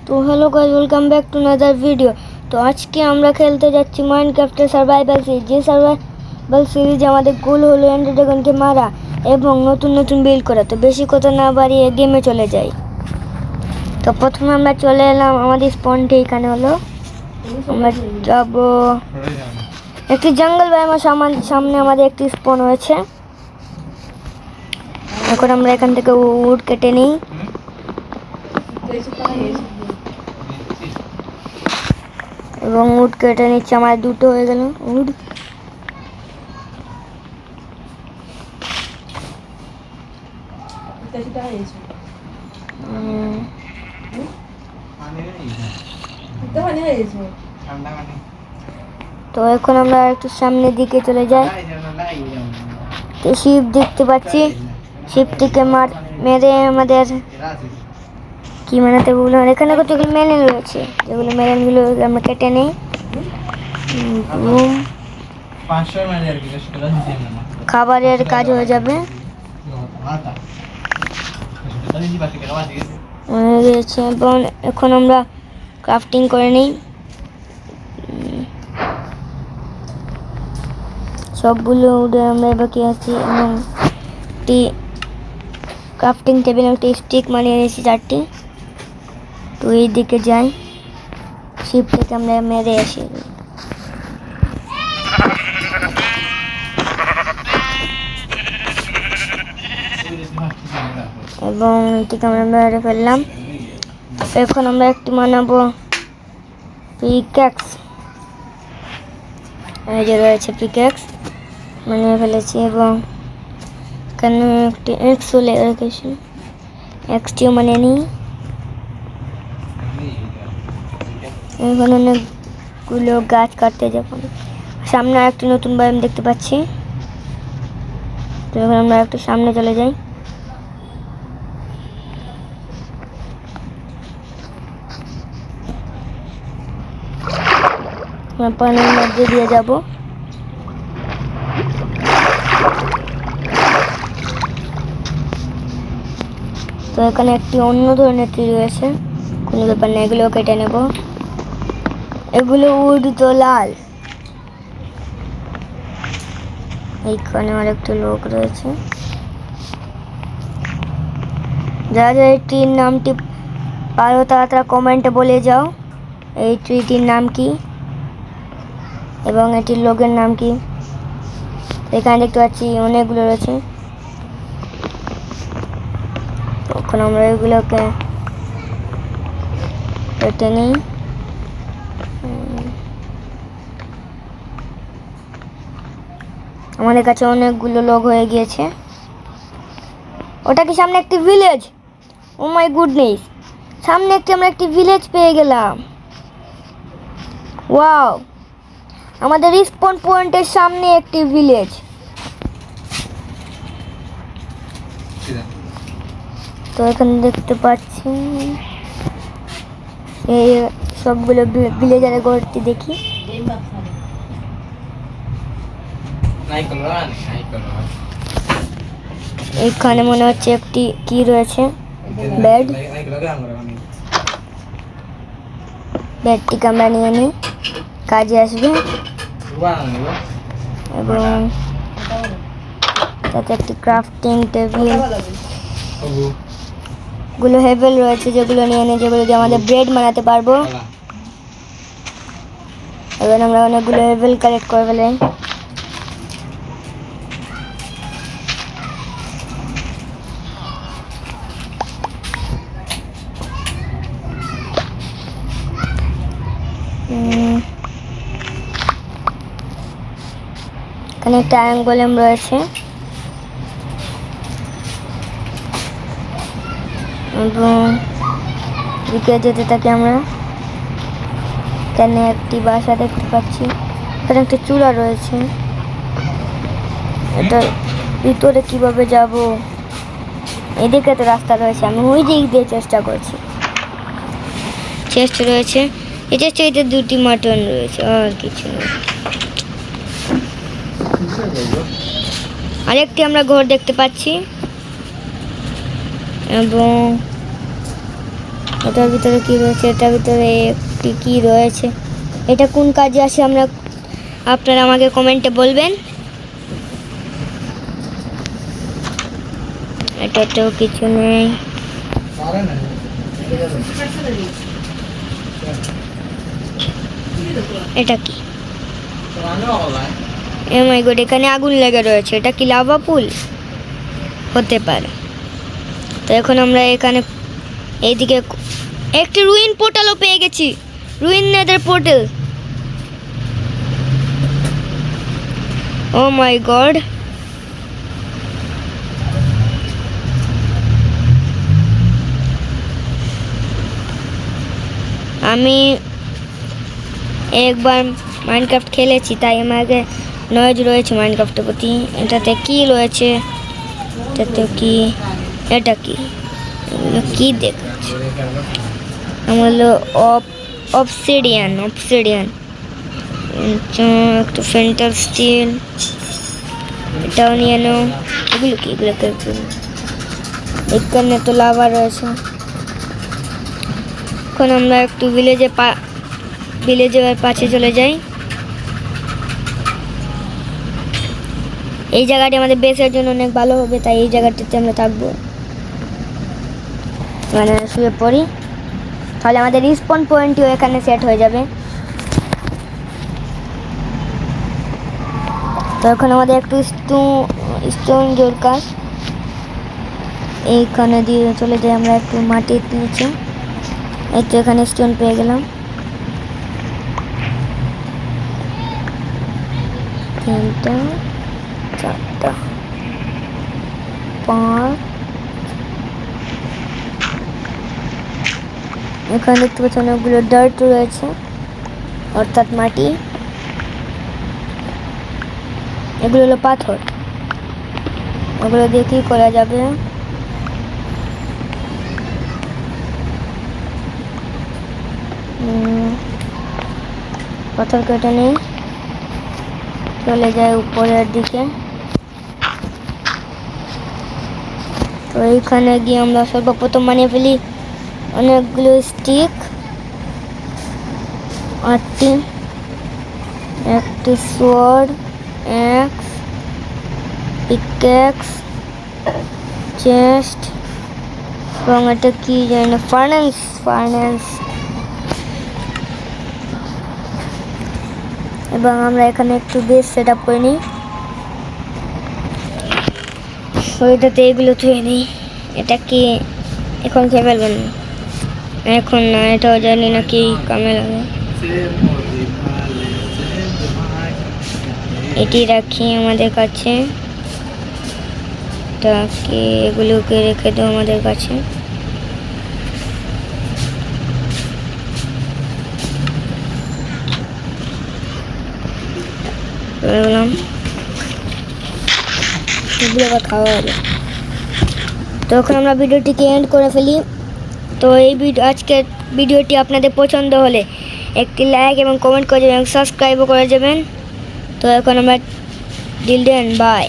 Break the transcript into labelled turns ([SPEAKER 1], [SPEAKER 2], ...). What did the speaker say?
[SPEAKER 1] তো hello guys, welcome back to another video. তো আজকে আমরা খেলতে যাচ্ছি মাইনক্রাফটের সার্ভাইভাল সিরিজ। যে সার্ভাইভাল সিরিজ আমাদের গোল হলো এন্ডার ড্রাগনকে মারা এবং নতুন নতুন বিল্ড করা। তো বেশি কথা না বাড়িয়ে গেমে চলে যাই। তো প্রথমে আমরা চলে এলাম আমাদের স্পনটি এখানে হলো। আমরা যাব একটি জঙ্গল বায়োমের সামনে আমাদের একটি স্পন হয়েছে। এখন আমরা এখান থেকে উড কেটে নিই এবং উড কেটে নিচ্ছে। আমার দুটো হয়ে গেল উড। তো এখন আমরা একটু সামনের দিকে চলে যাই। তো শিপ দেখতে পাচ্ছি, শিপটিকে মেরে আমাদের কি বানাতে বললো। এখানে কতগুলো মেলেন রয়েছে, যেগুলো মেলেনগুলো আমরা কেটে নিই। খাবারের কাজ হয়ে যাবে হয়ে গেছে। এবং এখন আমরা ক্রাফটিং করে নিই সবগুলো উঠে আমরা বাকি আছি। এবং একটি ক্রাফটিং টেবিল একটি স্টিক বানিয়ে নিয়েছি 4টি। তো এই দিকে যাই, শিপ থেকে আমরা মেরে আসি এবং এটিকে আমরা মেরে ফেললাম। এখন আমরা একটি বানাবো পিক্যাক্স। এই যে রয়েছে পিক্যাক্স, বানিয়ে ফেলেছি। এবং এখানে একটি এক্সও রেখেছি, এক্সটিও বানিয়ে নিই। এখন অনেকগুলো গাছ কাটতে যখন সামনে আরেকটি নতুন বায়োম দেখতে পাচ্ছি। তো এখন আমরা একটু সামনে চলে যাই। পানির মধ্যে দিয়ে যাব। তো এখানে একটি অন্য ধরনের ট্রি রয়েছে, কোনো ব্যাপার না, এগুলো কেটে নেব। এগুলো উড তো লাল। এইখানে আরেকটি লোক রয়েছে। যারা যারা এই ট্রির নামটি পারো তারা কমেন্টে বলে যাও এই ট্রিটির নাম কি এবং এটির লোকের নাম কি। এখানে দেখতে পাচ্ছি অনেকগুলো রয়েছে। তখন আমরা এগুলোকে কেটে নিই। আমাদের কাছে অনেকগুলো লোক হয়ে গিয়েছে। ওটা কি সামনে একটি ভিলেজ? ও মাই গুডনেস, সামনে আমরা একটি ভিলেজ পেয়ে গেলাম। ওয়াও, আমাদের রিসপন পয়েন্টের সামনে একটি ভিলেজ। তো এখানে দেখতে পাচ্ছি এই সবগুলো ভিলেজারের ঘরটি দেখি। এখানে মনে হচ্ছে একটি কি রয়েছে, বেড। বেডটিকে আমরা নিয়ে নিই, কাজে আসবে। এবং তাতে একটি ক্রাফটিং টেবিল গুলো হেভেল রয়েছে, যেগুলো নিয়ে নিই, যেগুলো দিয়ে আমাদের ব্রেড বানাতে পারবো। এবার আমরা অনেকগুলো হেভেল কালেক্ট করে ফেলাই। এখানে একটা আয়রন গোলেম রয়েছে এবং দিকে যেতে থাকি আমরা। এখানে একটি বাসা দেখতে পাচ্ছি, এখানে একটা চূড়া রয়েছে। এটা ভিতরে কিভাবে যাব? এদিকে তো রাস্তা রয়েছে, আমি ওই দিক দিয়ে চেষ্টা করছি। চেস্ট রয়েছে, এই চেস্টে 2টি মাটন রয়েছে, আর কিছু নেই। আরেকটি আমরা ঘর দেখতে পাচ্ছি এবং এটার ভিতরে কি রয়েছে? এটার ভিতরে একটি কি রয়েছে? এটা কোন কাজে আসে আপনারা আমাকে কমেন্টে বলবেন। এটাতেও কিছু নেই। এটা কি? ও মাই গড, এখানে আগুন লেগে রয়েছে। এটা কি লাভা পুল হতে পারে? তো এখন আমরা এখানে এইদিকে একটি রুইন পোর্টালও পেয়ে গেছি। Ruin nether portal. Oh my god, আমি একবার মাইনক্রাফট খেলেছি, তাই আমাকে নলেজ রয়েছে মাইনক্রাফটের প্রতি। এটাতে কি রয়েছে? এটাতে কি? এটা কি? এগুলো কি দেখাচ্ছে? আমার হলো অবসিডিয়ান। একটু ফেন্টাল স্টিল, এটাও নিয়ে নাও। এগুলো কি? এখানে তো লাভা রয়েছে। এখন আমরা একটু ভিলেজের পাশে চলে যাই। এই জায়গাটি আমাদের বেসের জন্য অনেক ভালো হবে, তাই এই জায়গাটিতে আমরা থাকবো। মানে শুয়ে পড়ি, তাহলে আমাদের রিসপন পয়েন্টও এখানে সেট হয়ে যাবে। তো এখন আমাদের একটু স্টোন দরকার। এইখানে দিয়ে চলে যাই আমরা একটু মাটির নিচে। এই তো এখানে স্টোন পেয়ে গেলাম। 3টা 4টা 5। এখানে দেখতে পাচ্ছি অনেকগুলো ডার্ট রয়েছে, অর্থাৎ মাটি। এগুলো হলো পাথর। ওগুলো দিয়ে কি করা যাবে? পাথর কেটে নেই, চলে যায় উপরের দিকে। তো এইখানে গিয়ে আমরা সর্বপ্রথম বানিয়ে ফেলি অনেকগুলো স্টিক, 8টি, একটি সোয়ার্ড, অ্যাক্স, পিক্যাক্স, চেস্ট, এবং এটা কি জানি না, ফার্নেস। এবং আমরা এখানে একটু বেস সেট আপ করে নিই। ওইটাতে এগুলো ধুয়ে নিই। এটা কি এখন খেয়ে ফেলবেন? এখন না, এটাও জানি না কি কামে লাগে। এটি রাখি আমাদের কাছে। তাকে এগুলোকে রেখে দাও আমাদের কাছে। এগুলো আবার খাওয়া হবে। তো এখন আমরা ভিডিওটিকে এন্ড করে ফেলি। তো এই আজকের ভিডিওটি আপনাদের পছন্দ হলে একটি লাইক এবং কমেন্ট করে যাবেন এবং সাবস্ক্রাইবও করে যাবেন। তো এখন আমরা ডিল দেন, বাই।